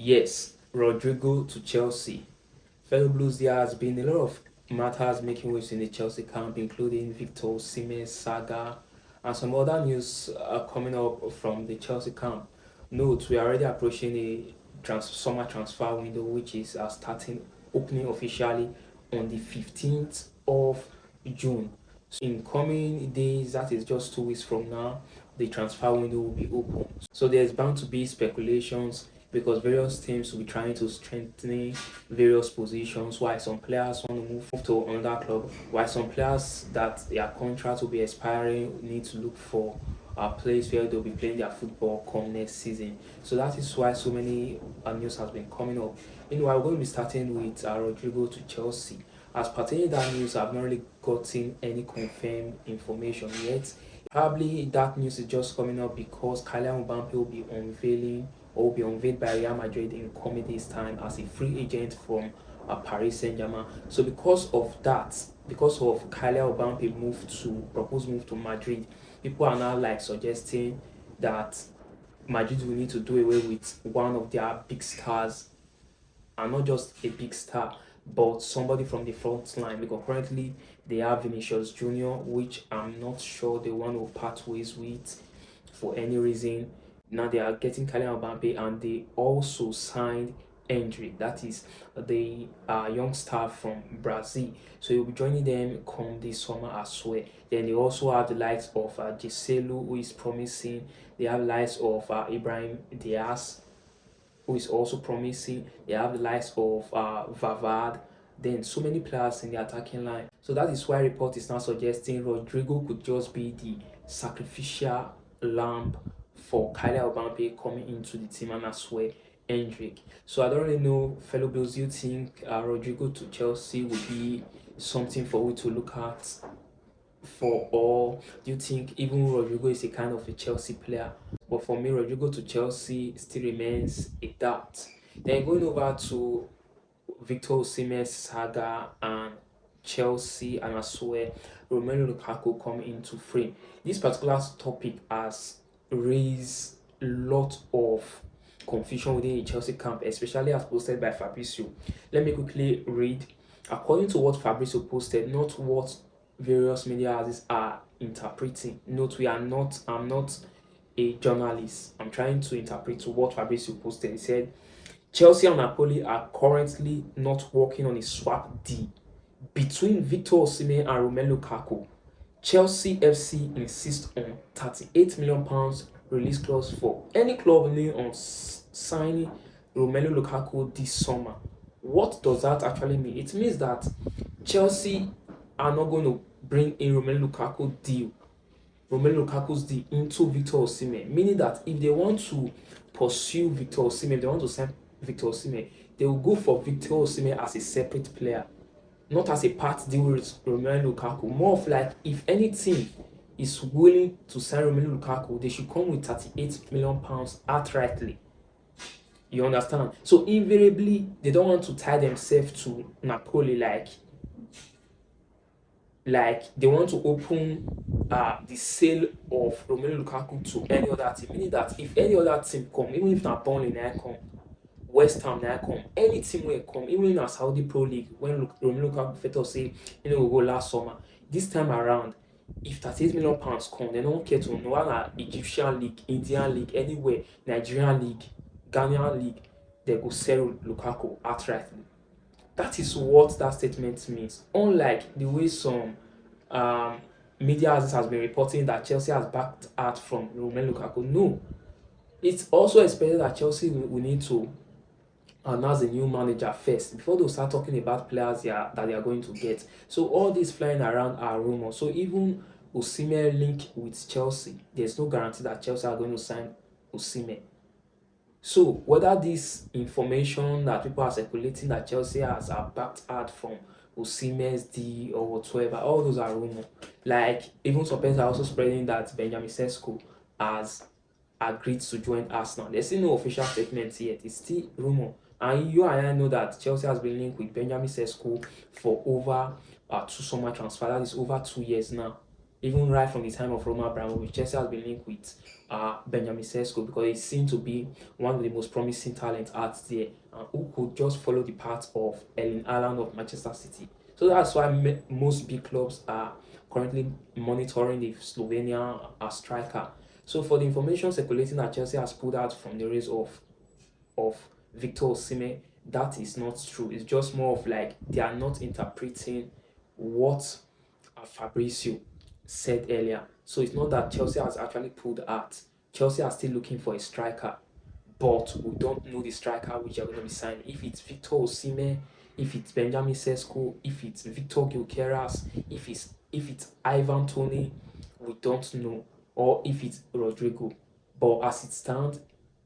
Yes, Rodrygo to Chelsea. Fellow Blues, there has been a lot of matters making waves in the Chelsea camp, including Victor Osimhen saga and some other news coming up from the Chelsea camp. Note, we are already approaching a summer transfer window, which is starting opening officially on the 15th of June. So in coming days, that is just 2 weeks from now, the transfer window will be open. So there's bound to be speculations because various teams will be trying to strengthen various positions, while some players want to move to another club, while some players that their contract will be expiring need to look for a place where they'll be playing their football come next season. So that is why so many news has been coming up. Meanwhile, we're going to be starting with Rodrygo to Chelsea. As pertaining to that news, I've not really gotten any confirmed information yet. Probably that news is just coming up because Kylian Mbappe will be unveiling or will be unveiled by Real Madrid in coming days' time as a free agent from Paris Saint-Germain. So because of that, because of Kylian Mbappe proposed move to Madrid, people are now like suggesting that Madrid will need to do away with one of their big stars, and not just a big star, but somebody from the front line, because currently they have Vinicius Junior, which I'm not sure they want to part ways with for any reason. Now they are getting Kylian Mbappe, and they also signed Endrick, that is the young star from Brazil. So he'll be joining them come this summer as well. Then they also have the likes of Giselu, who is promising. They have likes of Ibrahim Diaz, who is also promising. They have the likes of Vavard. Then so many players in the attacking line. So that is why report is now suggesting Rodrygo could just be the sacrificial lamb for Kylian Mbappe coming into the team, and as well Endrick. So I don't really know, fellow Bills, do you think Rodrygo to Chelsea would be something for we to look at for all? Do you think even Rodrygo is a kind of a Chelsea player? But for me, Rodrygo to Chelsea still remains a doubt. Then going over to Victor Osimhen saga and Chelsea, and as well Romelu Lukaku come into frame. This particular topic has raised a lot of confusion within the Chelsea camp, especially as posted by Fabrizio. Let me quickly read. According to what Fabrizio posted, not what various media houses are interpreting. Note, I'm not a journalist. I'm trying to interpret what Fabrizio posted. He said Chelsea and Napoli are currently not working on a swap deal between Victor Osimhen and Romelu Lukaku. Chelsea FC insists on £38 million release clause for any club kneeling on signing Romelu Lukaku this summer. What does that actually mean? It means that Chelsea are not going to bring in Romelu Lukaku's deal into Victor Osimhen, meaning that if they want to pursue Victor Osimhen, if they want to sign Victor Osimhen, they will go for Victor Osimhen as a separate player, not as a part deal with Romelu Lukaku. More of like, if any team is willing to sign Romelu Lukaku, they should come with £38 million outrightly. You understand? So invariably, they don't want to tie themselves to Napoli like they want to open the sale of Romelu Lukaku to any other team. Meaning that if any other team come, even if Napoli now come, West Ham now come, any team will come, even in a Saudi Pro League, when Romelu Lukaku first say, we'll go last summer. This time around, if £38 million come, they don't care to know an Egyptian league, Indian league, anywhere, Nigerian league, Ghanaian league, they go sell Lukaku outrightly. That is what that statement means. Unlike the way some media houses has been reporting that Chelsea has backed out from Romelu Lukaku. No, it's also expected that Chelsea will need to announce a new manager first before they start talking about players that they are going to get. So all these flying around are rumors. So even Osimhen link with Chelsea, there's no guarantee that Chelsea are going to sign Osimhen. So whether this information that people are circulating that Chelsea has backed out from Osimhen's deal or whatsoever, all those are rumors. Like even some people are also spreading that Benjamin Sesko has agreed to join Arsenal. There's still no official statement yet. It's still rumor. And you and I know that Chelsea has been linked with Benjamin Sesko for over two summer transfer. That is over 2 years now. Even right from the time of Roman Abramovich, Chelsea has been linked with Benjamin Sesko because he seemed to be one of the most promising talents out there, who could just follow the path of Erling Haaland of Manchester City. So that's why most big clubs are currently monitoring the Slovenia striker. So for the information circulating that Chelsea has pulled out from the race of Victor Osimhen, that is not true. It's just more of like they are not interpreting what Fabrizio said earlier. So it's not that Chelsea has actually pulled out. Chelsea are still looking for a striker, but we don't know the striker which are going to be signed. If it's Victor Osimhen, if it's Benjamin Sesko, if it's Victor Gyökeres, if it's Ivan Toney, we don't know, or if it's Rodrygo. But as it stands,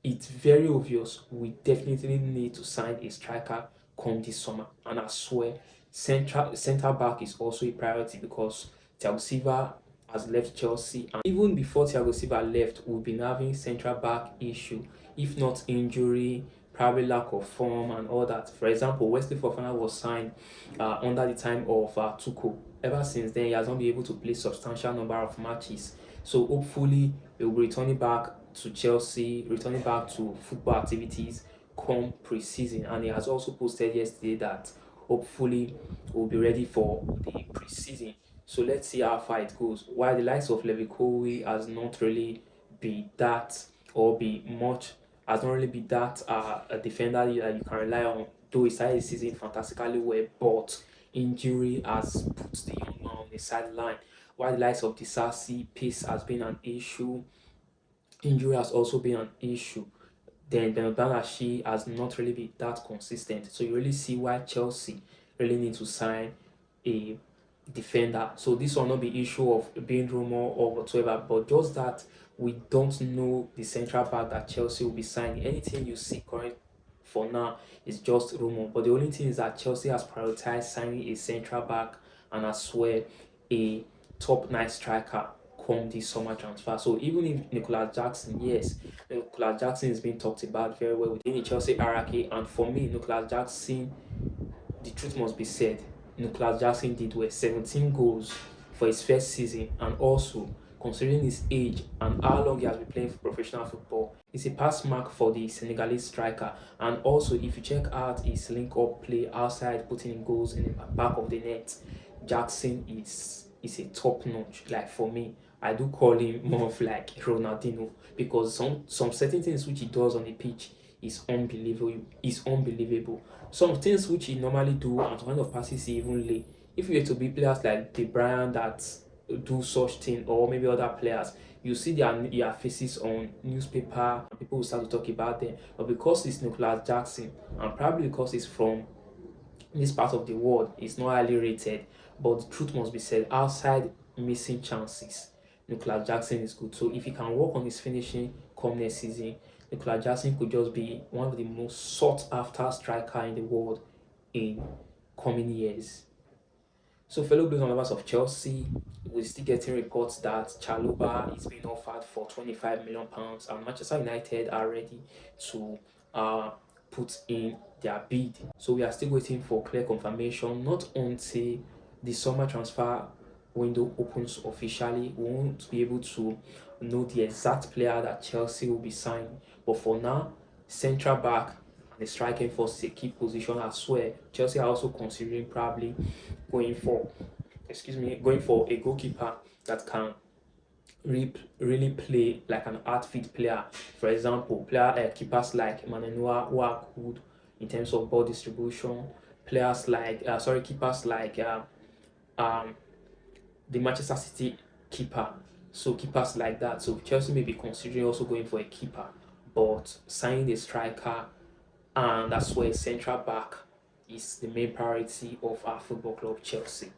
it's very obvious we definitely need to sign a striker come this summer. And I swear, centre back is also a priority because Thiago Silva has left Chelsea, and even before Thiago Silva left, we've been having central back issue, if not injury, probably lack of form and all that. For example, Wesley Fofana was signed under the time of Tuchel. Ever since then, he has not been able to play substantial number of matches. So hopefully, he will be returning back to Chelsea, returning back to football activities come pre-season. And he has also posted yesterday that hopefully we'll be ready for the pre-season. So let's see how far it goes. While the likes of Levi has not really be that or be much, has not really be that a defender that you can rely on. Though he started the season fantastically well, but injury has put the young man on the sideline. While the likes of Disasi, pace has been an issue, injury has also been an issue. Then Bernardo has not really been that consistent. So you really see why Chelsea really need to sign a defender. So this will not be issue of being rumor or whatsoever, but just that we don't know the central back that Chelsea will be signing. Anything you see current for now is just rumor. But the only thing is that Chelsea has prioritized signing a central back and I swear a top nine striker come this summer transfer. So even if Nicolas Jackson, yes, Nicolas Jackson is being talked about very well within the Chelsea hierarchy, and for me, Nicolas Jackson, the truth must be said, Nicolas Jackson did well, 17 goals for his first season, and also considering his age and how long he has been playing for professional football, it's a pass mark for the Senegalese striker. And also, if you check out his link-up play outside, putting in goals in the back of the net, Jackson is a top notch. Like for me, I do call him more of like Ronaldinho because some certain things which he does on the pitch is unbelievable. Some things which he normally do and some kind of passes he even lay. If you were to be players like De Bruyne that do such thing, or maybe other players, you see their faces on newspaper, and people will start to talk about them. But because it's Nicolas Jackson, and probably because he's from this part of the world, it's not highly rated. But the truth must be said, outside missing chances, Nicolas Jackson is good. So if he can work on his finishing come next season, Nicolas Jackson could just be one of the most sought after striker in the world in coming years. So fellow Blues and lovers of Chelsea, we're still getting reports that Chalobha is being offered for £25 million, and Manchester United are ready to put in their bid. So we are still waiting for clear confirmation, not until the summer transfer window opens officially. We won't be able to know the exact player that Chelsea will be signing. But for now, central back and the striking force is a key position. I swear, Chelsea are also considering probably going for a goalkeeper that can really play like an outfit player. For example, keepers like Manenua who are good in terms of ball distribution. Keepers like the Manchester City keeper. So keepers like that. So Chelsea may be considering also going for a keeper, but signing a striker, and that's where central back is the main priority of our football club Chelsea.